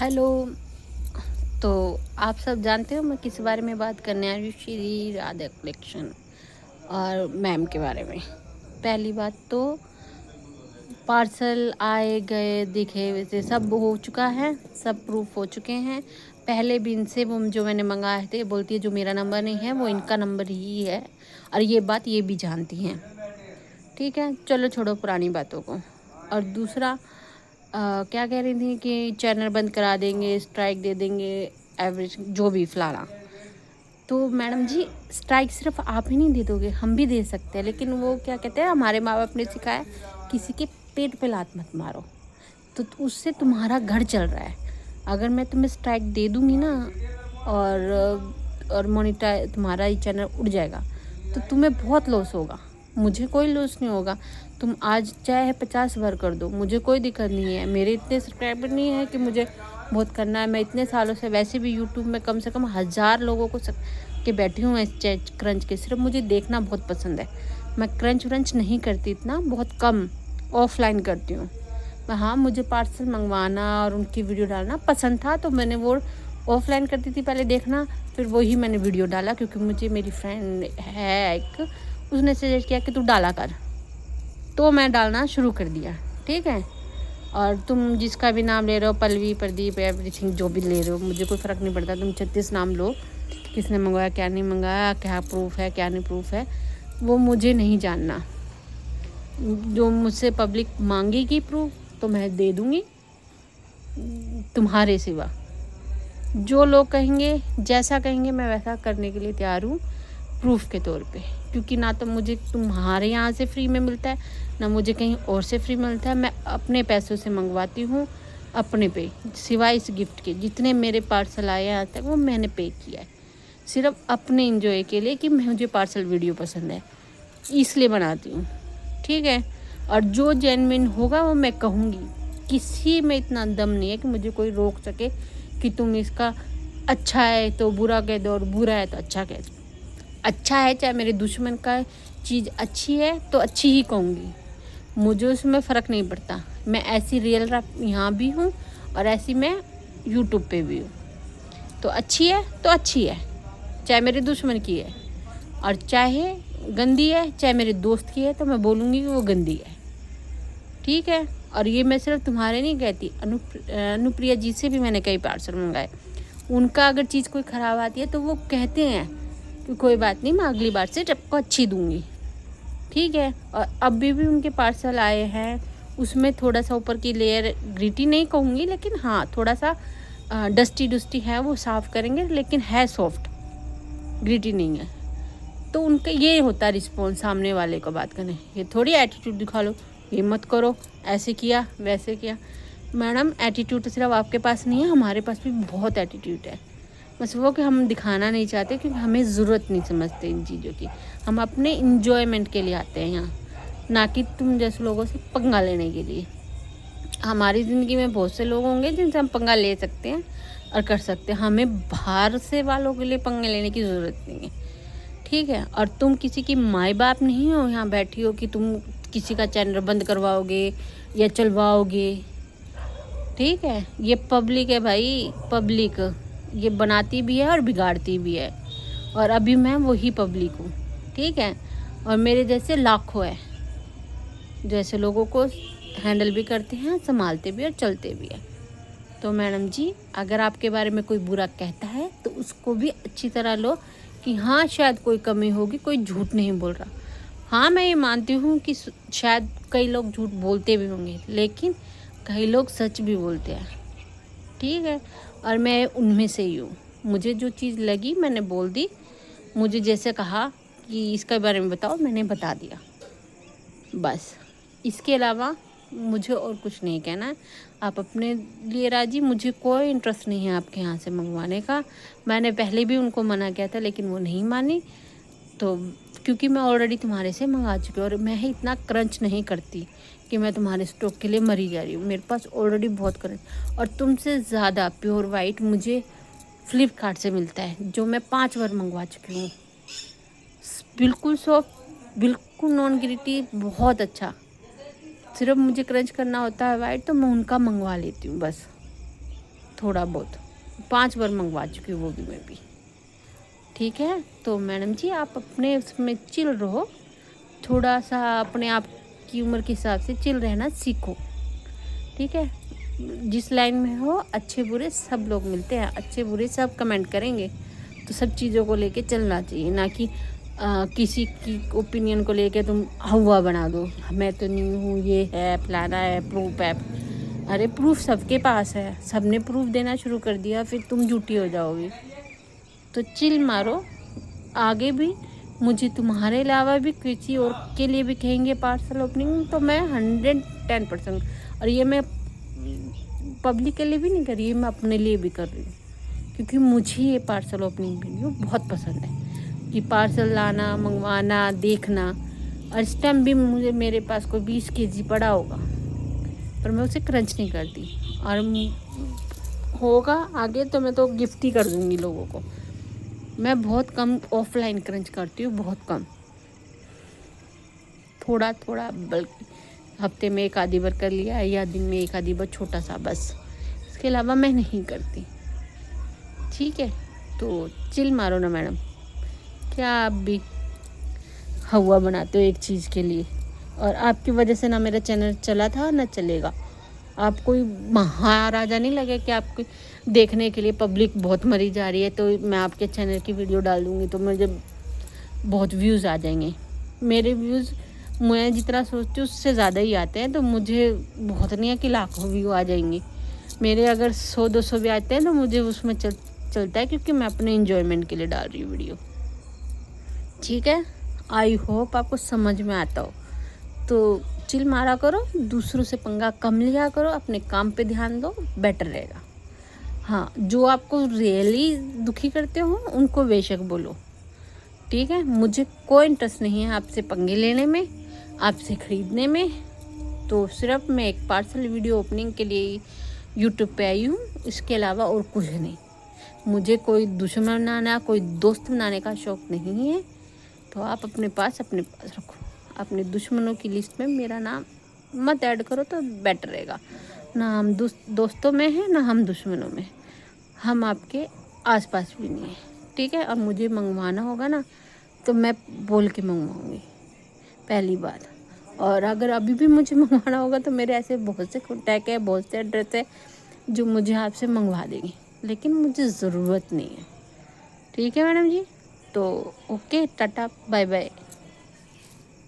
Hello. तो आप सब जानते हो मैं किस बारे में बात करने आई हूँ? श्री राधा कलेक्शन और मैम के बारे में। पहली बात तो पार्सल आए गए दिखे वैसे सब हो चुका है, सब प्रूफ हो चुके हैं। पहले भी इनसे वो जो मैंने मंगाए थे बोलती है जो मेरा नंबर नहीं है वो इनका नंबर ही है, और ये बात ये भी जानती हैं। ठीक है, चलो छोड़ो पुरानी बातों को। और दूसरा क्या कह रही थी कि चैनल बंद करा देंगे, स्ट्राइक दे देंगे, एवरेज जो भी फलाना। तो मैडम जी, स्ट्राइक सिर्फ आप ही नहीं दे दोगे, हम भी दे सकते हैं, लेकिन वो क्या कहते हैं, हमारे माँ बाप ने सिखाया किसी के पेट पे लात मत मारो। तो उससे तुम्हारा घर चल रहा है। अगर मैं तुम्हें स्ट्राइक दे दूँगी ना और मोनिटाइज तुम्हारा ही चैनल उड़ जाएगा तो तुम्हें बहुत लॉस होगा, मुझे कोई लॉस नहीं होगा। तुम आज चाहे 50 बार कर दो, मुझे कोई दिक्कत नहीं है। मेरे इतने सब्सक्राइबर नहीं है कि मुझे बहुत करना है। मैं इतने सालों से वैसे भी यूट्यूब में कम से कम 1000 लोगों को के बैठी हूँ इस क्रंच के। सिर्फ मुझे देखना बहुत पसंद है। मैं क्रंच व्रंच नहीं करती, इतना बहुत कम ऑफलाइन करती हूँ। हाँ, मुझे पार्सल मंगवाना और उनकी वीडियो डालना पसंद था, तो मैंने वो ऑफलाइन करती थी पहले देखना, फिर वही मैंने वीडियो डाला क्योंकि मुझे मेरी फ्रेंड है एक, उसने सजेस्ट किया कि तू डाला कर, तो मैं डालना शुरू कर दिया। ठीक है, और तुम जिसका भी नाम ले रहे हो, पल्लवी, प्रदीप, एवरीथिंग जो भी ले रहे हो, मुझे कोई फ़र्क नहीं पड़ता। तुम 36 नाम लो, किसने मंगवाया क्या नहीं मंगाया, क्या प्रूफ है क्या नहीं प्रूफ है, वो मुझे नहीं जानना। जो मुझसे पब्लिक मांगेगी प्रूफ तो मैं दे दूँगी, तुम्हारे सिवा। जो लोग कहेंगे, जैसा कहेंगे, मैं वैसा करने के लिए तैयार हूँ प्रूफ के तौर पे। क्योंकि ना तो मुझे तुम्हारे यहाँ से फ्री में मिलता है, ना मुझे कहीं और से फ्री मिलता है। मैं अपने पैसों से मंगवाती हूँ, अपने पे। सिवाय इस गिफ्ट के जितने मेरे पार्सल आए हैं आज तक वो मैंने पे किया है, सिर्फ अपने इंजॉय के लिए कि मुझे पार्सल वीडियो पसंद है इसलिए बनाती हूँ। ठीक है, और जो जेन्युइन होगा वो मैं कहूँगी। किसी में इतना दम नहीं है कि मुझे कोई रोक सके कि तुम इसका अच्छा है तो बुरा कह दो और बुरा है तो अच्छा कह दो। अच्छा है, चाहे मेरे दुश्मन का चीज़ अच्छी है तो अच्छी ही कहूँगी, मुझे उसमें फ़र्क नहीं पड़ता। मैं ऐसी रियल यहाँ भी हूँ और ऐसी मैं यूट्यूब पे भी हूँ। तो अच्छी है तो अच्छी है, चाहे मेरे दुश्मन की है, और चाहे गंदी है, चाहे मेरे दोस्त की है, तो मैं बोलूँगी कि वो गंदी है। ठीक है, और ये मैं सिर्फ तुम्हारे नहीं कहती, अनुप्रिया जी से भी मैंने कई पार्सल मंगाए। उनका अगर चीज़ कोई ख़राब आती है तो वो कहते हैं कि कोई बात नहीं, मैं अगली बार से सबको अच्छी दूँगी। ठीक है, और अभी भी उनके पार्सल आए हैं, उसमें थोड़ा सा ऊपर की लेयर ग्रिटी नहीं कहूँगी, लेकिन हाँ थोड़ा सा डस्टी है, वो साफ़ करेंगे, लेकिन है सॉफ्ट, ग्रिटी नहीं है। तो उनका ये होता है रिस्पॉन्स सामने वाले को बात करने। ये थोड़ी एटीट्यूड दिखा लो, ये मत करो, ऐसे किया वैसे किया। मैडम, एटीट्यूड तो सिर्फ आपके पास नहीं है, हमारे पास भी बहुत एटीट्यूड है। बस वो कि हम दिखाना नहीं चाहते क्योंकि हमें ज़रूरत नहीं समझते इन चीज़ों की। हम अपने इंजॉयमेंट के लिए आते हैं यहाँ, ना कि तुम जैसे लोगों से पंगा लेने के लिए। हमारी ज़िंदगी में बहुत से लोग होंगे जिनसे हम पंगा ले सकते हैं और कर सकते हैं। हमें बाहर से वालों के लिए पंगे लेने की ज़रूरत नहीं है। ठीक है, और तुम किसी की माई बाप नहीं हो यहाँ बैठी हो कि तुम किसी का चैनल बंद करवाओगे या चलवाओगे। ठीक है, ये पब्लिक है भाई, पब्लिक ये बनाती भी है और बिगाड़ती भी है, और अभी मैं वही पब्लिक हूँ। ठीक है, और मेरे जैसे लाखों है जो ऐसे लोगों को हैंडल भी करते हैं, संभालते भी और चलते भी है। तो मैडम जी, अगर आपके बारे में कोई बुरा कहता है तो उसको भी अच्छी तरह लो कि हाँ शायद कोई कमी होगी, कोई झूठ नहीं बोल रहा। हाँ, मैं ये मानती हूँ कि शायद कई लोग झूठ बोलते भी होंगे, लेकिन कई लोग सच भी बोलते हैं। ठीक है, और मैं उनमें से ही हूँ। मुझे जो चीज़ लगी मैंने बोल दी, मुझे जैसे कहा कि इसके बारे में बताओ, मैंने बता दिया, बस। इसके अलावा मुझे और कुछ नहीं कहना है। आप अपने लिए राजी, मुझे कोई इंटरेस्ट नहीं है आपके यहाँ से मंगवाने का। मैंने पहले भी उनको मना किया था लेकिन वो नहीं मानी, तो क्योंकि मैं ऑलरेडी तुम्हारे से मंगा चुकी हूँ और मैं ही इतना क्रंच नहीं करती कि मैं तुम्हारे स्टॉक के लिए मरी जा रही हूँ। मेरे पास ऑलरेडी बहुत क्रंच, और तुमसे ज़्यादा प्योर वाइट मुझे फ्लिपकार्ट से मिलता है, जो मैं 5 बार मंगवा चुकी हूँ। बिल्कुल सॉफ्ट, बिल्कुल नॉन ग्रिटी, बहुत अच्छा। सिर्फ मुझे क्रंच करना होता है वाइट, तो मैं उनका मंगवा लेती हूँ बस। थोड़ा बहुत 5 बार मंगवा चुकी हूँ, वो भी मैं भी। ठीक है, तो मैडम जी आप अपने उसमें चिल रहो, थोड़ा सा अपने आप की उम्र के हिसाब से चिल रहना सीखो। ठीक है, जिस लाइन में हो अच्छे बुरे सब लोग मिलते हैं, अच्छे बुरे सब कमेंट करेंगे, तो सब चीज़ों को लेके चलना चाहिए, ना कि किसी की ओपिनियन को लेके तुम हवा बना दो, मैं तो नहीं हूँ, ये है फलाना है, प्रूफ है। अरे प्रूफ सबके पास है, सबने प्रूफ देना शुरू कर दिया, फिर तुम झूठी हो जाओगी। तो चिल मारो, आगे भी मुझे तुम्हारे अलावा भी किसी और के लिए भी कहेंगे पार्सल ओपनिंग, तो मैं 110%, और ये मैं पब्लिक के लिए भी नहीं कर रही, मैं अपने लिए भी कर रही हूँ, क्योंकि मुझे ये पार्सल ओपनिंग वीडियो बहुत पसंद है कि पार्सल लाना, मंगवाना, देखना। और इस टाइम भी मेरे पास कोई 20 kg पड़ा होगा, पर मैं उसे क्रंच नहीं करती, और होगा आगे तो मैं तो गिफ्ट ही कर दूँगी लोगों को। मैं बहुत कम ऑफलाइन क्रंच करती हूँ, बहुत कम, थोड़ा थोड़ा, बल्कि हफ्ते में एक आधी बार कर लिया, या दिन में एक आधी बार छोटा सा, बस। इसके अलावा मैं नहीं करती। ठीक है, तो चिल मारो ना मैडम, क्या आप भी हवा बनाते हो एक चीज़ के लिए, और आपकी वजह से ना मेरा चैनल चला था ना चलेगा। आप कोई महाराजा नहीं लगे कि आपको देखने के लिए पब्लिक बहुत मरी जा रही है तो मैं आपके चैनल की वीडियो डाल दूँगी तो मुझे बहुत व्यूज़ आ जाएंगे। मेरे व्यूज़ मैं जितना सोचती हूँ उससे ज़्यादा ही आते हैं, तो मुझे बहुत नहीं है कि लाखों व्यू आ जाएंगे। मेरे अगर 100-200 भी आते हैं तो मुझे उसमें चलता है, क्योंकि मैं अपने एंजॉयमेंट के लिए डाल रही हूँ वीडियो। ठीक है, आई होप आपको समझ में आता हो। तो चिल मारा करो, दूसरों से पंगा कम लिया करो, अपने काम पे ध्यान दो, बेटर रहेगा। हाँ, जो आपको रियली दुखी करते हो उनको बेशक बोलो। ठीक है, मुझे कोई इंटरेस्ट नहीं है आपसे पंगे लेने में, आपसे ख़रीदने में। तो सिर्फ मैं एक पार्सल वीडियो ओपनिंग के लिए यूट्यूब पे आई हूँ, इसके अलावा और कुछ नहीं। मुझे कोई दुश्मन बनाना, कोई दोस्त बनाने का शौक़ नहीं है। तो आप अपने पास रखो, अपने दुश्मनों की लिस्ट में मेरा नाम मत ऐड करो तो बेटर रहेगा। ना हम दोस्तों में हैं, ना हम दुश्मनों में, हम आपके आसपास भी नहीं है। ठीक है, अब मुझे मंगवाना होगा ना तो मैं बोल के मंगवाऊँगी, पहली बात। और अगर अभी भी मुझे मंगवाना होगा तो मेरे ऐसे बहुत से कॉन्टैक्ट है, बहुत से एड्रेस है जो मुझे आपसे मंगवा देंगे, लेकिन मुझे ज़रूरत नहीं है। ठीक है मैडम जी, तो ओके, टाटा बाय बाय।